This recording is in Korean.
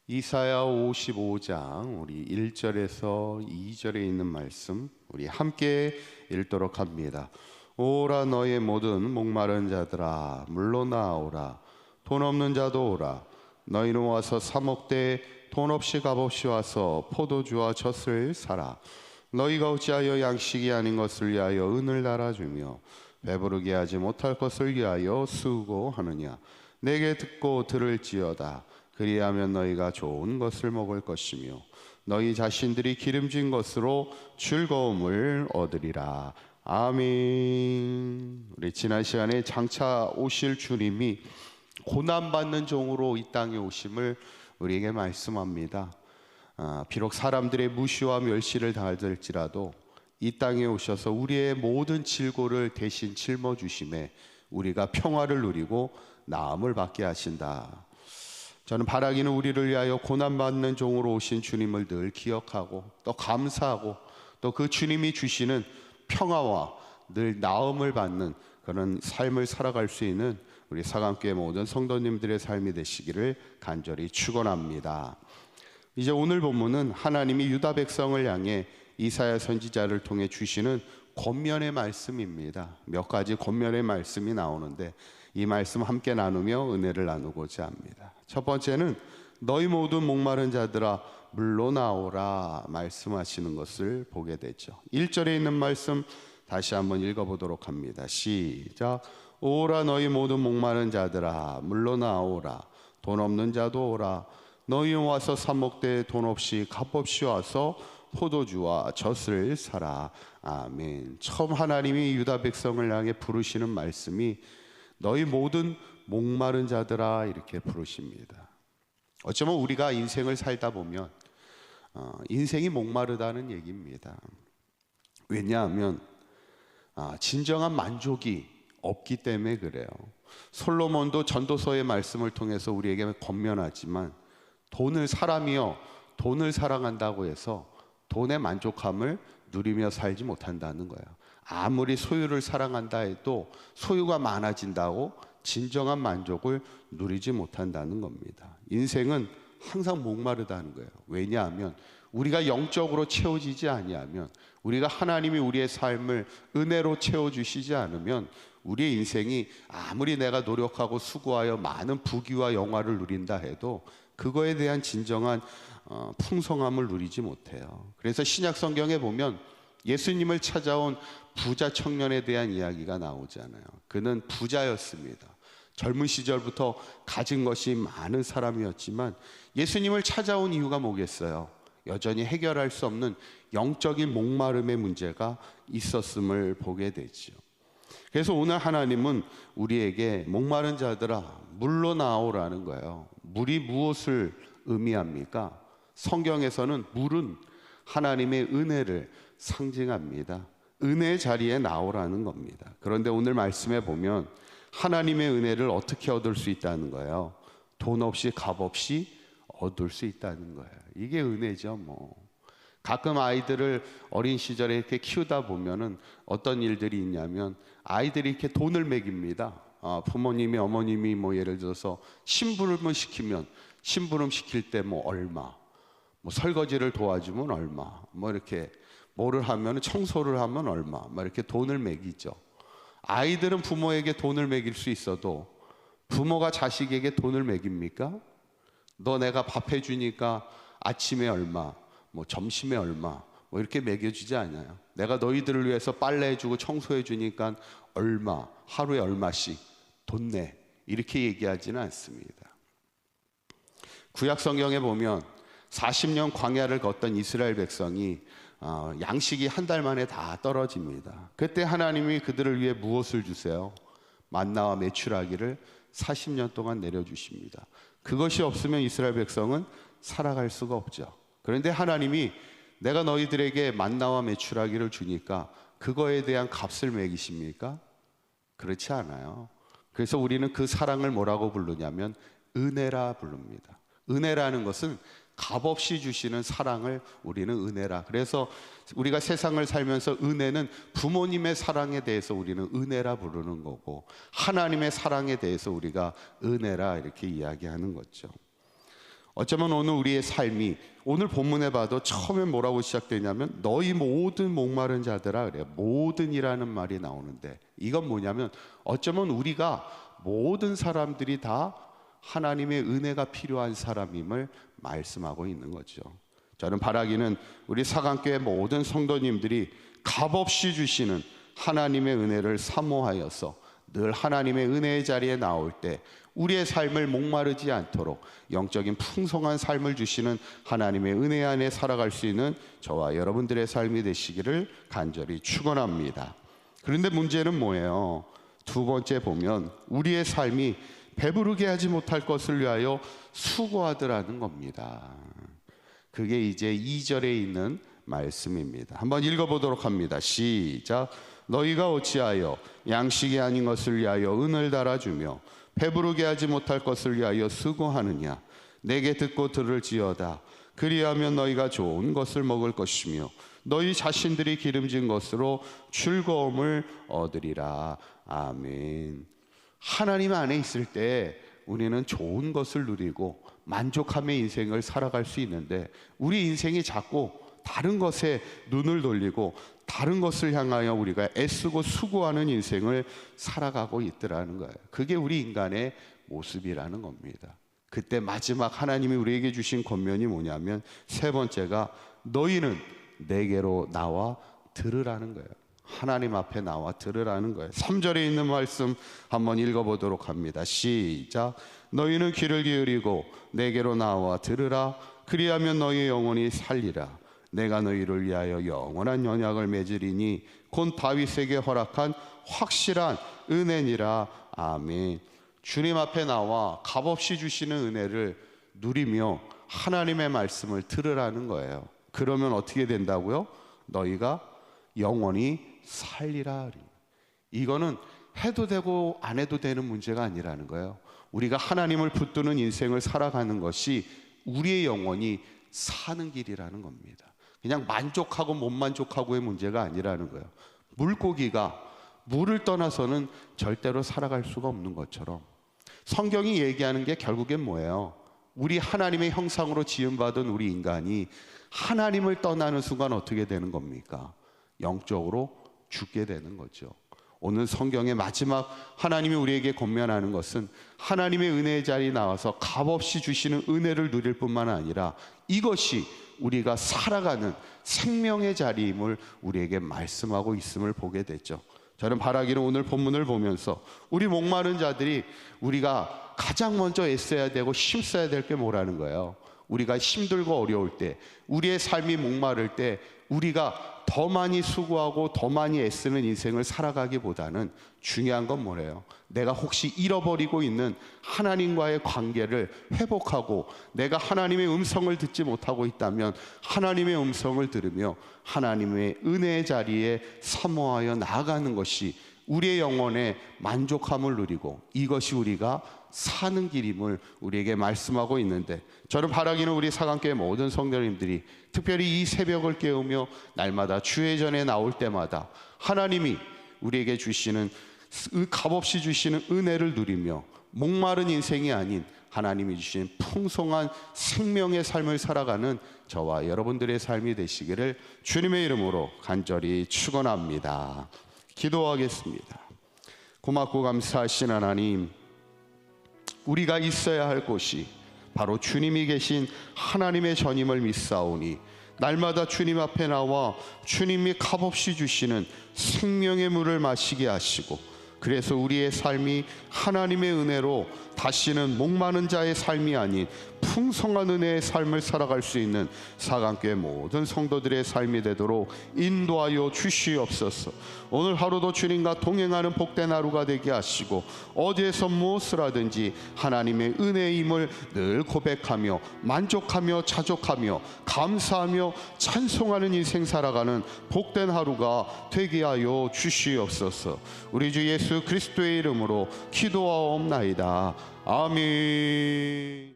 이사야 55장 우리 1절에서 2절에 있는 말씀 우리 함께 읽도록 합니다. 오라 너의 모든 목마른 자들아 물러나오라. 돈 없는 자도 오라. 너희는 와서 사 먹되 돈 없이 값없이 와서 포도주와 젖을 사라. 너희가 어찌하여 양식이 아닌 것을 위하여 은을 달아주며 배부르게 하지 못할 것을 위하여 수고하느냐. 내게 듣고 들을지어다. 그리하면 너희가 좋은 것을 먹을 것이며 너희 자신들이 기름진 것으로 즐거움을 얻으리라. 아멘. 우리 지난 시간에 장차 오실 주님이 고난받는 종으로 이 땅에 오심을 우리에게 말씀합니다. 비록 사람들의 무시와 멸시를 당할지라도 이 땅에 오셔서 우리의 모든 질고를 대신 짊어주심에 우리가 평화를 누리고 나음을 받게 하신다. 저는 바라기는 우리를 위하여 고난받는 종으로 오신 주님을 늘 기억하고 또 감사하고 또 그 주님이 주시는 평화와 늘 나음을 받는 그런 삶을 살아갈 수 있는 우리 사강교회 모든 성도님들의 삶이 되시기를 간절히 축원합니다. 이제 오늘 본문은 하나님이 유다 백성을 향해 이사야 선지자를 통해 주시는 권면의 말씀입니다. 몇 가지 권면의 말씀이 나오는데 이 말씀 함께 나누며 은혜를 나누고자 합니다. 첫 번째는 너희 모든 목마른 자들아 물러나오라 말씀하시는 것을 보게 되죠. 1절에 있는 말씀 다시 한번 읽어보도록 합니다. 시작. 오라 너희 모든 목마른 자들아 물러나오라. 돈 없는 자도 오라. 너희 와서 사 먹되 돈 없이 값없이 와서 포도주와 젖을 사라. 아멘. 처음 하나님이 유다 백성을 향해 부르시는 말씀이 너희 모든 목마른 자들아 이렇게 부르십니다. 어쩌면 우리가 인생을 살다 보면 인생이 목마르다는 얘기입니다. 왜냐하면 진정한 만족이 없기 때문에 그래요. 솔로몬도 전도서의 말씀을 통해서 우리에게 권면하지만 사람이여 돈을 사랑한다고 해서 돈의 만족함을 누리며 살지 못한다는 거예요. 아무리 소유를 사랑한다 해도 소유가 많아진다고 진정한 만족을 누리지 못한다는 겁니다. 인생은 항상 목마르다는 거예요. 왜냐하면 우리가 영적으로 채워지지 아니하면, 우리가 하나님이 우리의 삶을 은혜로 채워주시지 않으면 우리의 인생이 아무리 내가 노력하고 수고하여 많은 부귀와 영화를 누린다 해도 그거에 대한 진정한 풍성함을 누리지 못해요. 그래서 신약 성경에 보면 예수님을 찾아온 부자 청년에 대한 이야기가 나오잖아요. 그는 부자였습니다. 젊은 시절부터 가진 것이 많은 사람이었지만 예수님을 찾아온 이유가 뭐겠어요? 여전히 해결할 수 없는 영적인 목마름의 문제가 있었음을 보게 되죠. 그래서 오늘 하나님은 우리에게 목마른 자들아 물러나오라는 거예요. 물이 무엇을 의미합니까? 성경에서는 물은 하나님의 은혜를 상징합니다. 은혜의 자리에 나오라는 겁니다. 그런데 오늘 말씀에 보면 하나님의 은혜를 어떻게 얻을 수 있다는 거예요? 돈 없이 값 없이 얻을 수 있다는 거예요. 이게 은혜죠. 가끔 아이들을 어린 시절에 이렇게 키우다 보면은 어떤 일들이 있냐면 아이들이 이렇게 돈을 매깁니다. 부모님이 어머님이 예를 들어서 심부름을 시키면 심부름 시킬 때 얼마, 설거지를 도와주면 얼마, 이렇게 뭐를 하면 청소를 하면 얼마, 이렇게 돈을 매기죠. 아이들은 부모에게 돈을 매길 수 있어도 부모가 자식에게 돈을 매깁니까? 너 내가 밥 해주니까 아침에 얼마, 점심에 얼마, 이렇게 매겨주지 않아요. 내가 너희들을 위해서 빨래해주고 청소해주니까 얼마, 하루에 얼마씩 돈 내, 이렇게 얘기하지는 않습니다. 구약 성경에 보면 40년 광야를 걷던 이스라엘 백성이 양식이 한 달 만에 다 떨어집니다. 그때 하나님이 그들을 위해 무엇을 주세요? 만나와 메추라기를 40년 동안 내려주십니다. 그것이 없으면 이스라엘 백성은 살아갈 수가 없죠. 그런데 하나님이 내가 너희들에게 만나와 메추라기를 주니까 그거에 대한 값을 매기십니까? 그렇지 않아요. 그래서 우리는 그 사랑을 뭐라고 부르냐면 은혜라 부릅니다. 은혜라는 것은 값없이 주시는 사랑을 우리는 은혜라. 그래서 우리가 세상을 살면서 은혜는 부모님의 사랑에 대해서 우리는 은혜라 부르는 거고, 하나님의 사랑에 대해서 우리가 은혜라 이렇게 이야기하는 거죠. 어쩌면 오늘 우리의 삶이, 오늘 본문에 봐도 처음에 뭐라고 시작되냐면 너희 모든 목마른 자들아 그래요. 모든이라는 말이 나오는데, 이건 뭐냐면 어쩌면 우리가 모든 사람들이 다 하나님의 은혜가 필요한 사람임을 말씀하고 있는 거죠. 저는 바라기는 우리 사강교회 모든 성도님들이 값없이 주시는 하나님의 은혜를 사모하여서 늘 하나님의 은혜의 자리에 나올 때 우리의 삶을 목마르지 않도록 영적인 풍성한 삶을 주시는 하나님의 은혜 안에 살아갈 수 있는 저와 여러분들의 삶이 되시기를 간절히 축원합니다. 그런데 문제는 뭐예요? 두 번째 보면 우리의 삶이 배부르게 하지 못할 것을 위하여 수고하더라는 겁니다. 그게 이제 2절에 있는 말씀입니다. 한번 읽어보도록 합니다. 시작. 너희가 어찌하여 양식이 아닌 것을 위하여 은을 달아주며 배부르게 하지 못할 것을 위하여 수고하느냐. 내게 듣고 들을지어다. 그리하면 너희가 좋은 것을 먹을 것이며 너희 자신들이 기름진 것으로 즐거움을 얻으리라. 아멘. 하나님 안에 있을 때 우리는 좋은 것을 누리고 만족함의 인생을 살아갈 수 있는데, 우리 인생이 자꾸 다른 것에 눈을 돌리고 다른 것을 향하여 우리가 애쓰고 수고하는 인생을 살아가고 있더라는 거예요. 그게 우리 인간의 모습이라는 겁니다. 그때 마지막 하나님이 우리에게 주신 권면이 뭐냐면, 세 번째가 너희는 내게로 나와 들으라는 거예요. 하나님 앞에 나와 들으라는 거예요. 3절에 있는 말씀 한번 읽어보도록 합니다. 시작. 너희는 귀를 기울이고 내게로 나와 들으라. 그리하면 너희의 영혼이 살리라. 내가 너희를 위하여 영원한 언약을 맺으리니 곧 다윗에게 허락한 확실한 은혜니라. 아멘. 주님 앞에 나와 값없이 주시는 은혜를 누리며 하나님의 말씀을 들으라는 거예요. 그러면 어떻게 된다고요? 너희가 영원히 살리라. 이거는 해도 되고 안 해도 되는 문제가 아니라는 거예요. 우리가 하나님을 붙드는 인생을 살아가는 것이 우리의 영혼이 사는 길이라는 겁니다. 그냥 만족하고 못 만족하고의 문제가 아니라는 거예요. 물고기가 물을 떠나서는 절대로 살아갈 수가 없는 것처럼 성경이 얘기하는 게 결국엔 뭐예요? 우리 하나님의 형상으로 지음받은 우리 인간이 하나님을 떠나는 순간 어떻게 되는 겁니까? 영적으로 죽게 되는 거죠. 오늘 성경의 마지막 하나님이 우리에게 권면하는 것은 하나님의 은혜의 자리에 나와서 값없이 주시는 은혜를 누릴 뿐만 아니라 이것이 우리가 살아가는 생명의 자리임을 우리에게 말씀하고 있음을 보게 됐죠. 저는 바라기는 오늘 본문을 보면서 우리 목마른 자들이 우리가 가장 먼저 애써야 되고 힘써야 될 게 뭐라는 거예요? 우리가 힘들고 어려울 때, 우리의 삶이 목마를 때 우리가 더 많이 수고하고 더 많이 애쓰는 인생을 살아가기보다는 중요한 건 뭐래요? 내가 혹시 잃어버리고 있는 하나님과의 관계를 회복하고 내가 하나님의 음성을 듣지 못하고 있다면 하나님의 음성을 들으며 하나님의 은혜의 자리에 사모하여 나아가는 것이 우리의 영혼에 만족함을 누리고 이것이 우리가 사는 길임을 우리에게 말씀하고 있는데, 저는 바라기는 우리 사강교회 모든 성도님들이 특별히 이 새벽을 깨우며 날마다 주의 전에 나올 때마다 하나님이 우리에게 주시는 값없이 주시는 은혜를 누리며 목마른 인생이 아닌 하나님이 주신 풍성한 생명의 삶을 살아가는 저와 여러분들의 삶이 되시기를 주님의 이름으로 간절히 축원합니다. 기도하겠습니다. 고맙고 감사하신 하나님, 우리가 있어야 할 곳이 바로 주님이 계신 하나님의 전임을 믿사오니 날마다 주님 앞에 나와 주님이 값없이 주시는 생명의 물을 마시게 하시고, 그래서 우리의 삶이 하나님의 은혜로 다시는 목마른 자의 삶이 아닌 풍성한 은혜의 삶을 살아갈 수 있는 사강교회 모든 성도들의 삶이 되도록 인도하여 주시옵소서. 오늘 하루도 주님과 동행하는 복된 하루가 되게 하시고 어디에서 무엇을 하든지 하나님의 은혜임을 늘 고백하며 만족하며 자족하며 감사하며 찬송하는 인생 살아가는 복된 하루가 되게 하여 주시옵소서. 우리 주 예수 그리스도의 이름으로 기도하옵나이다. 아멘.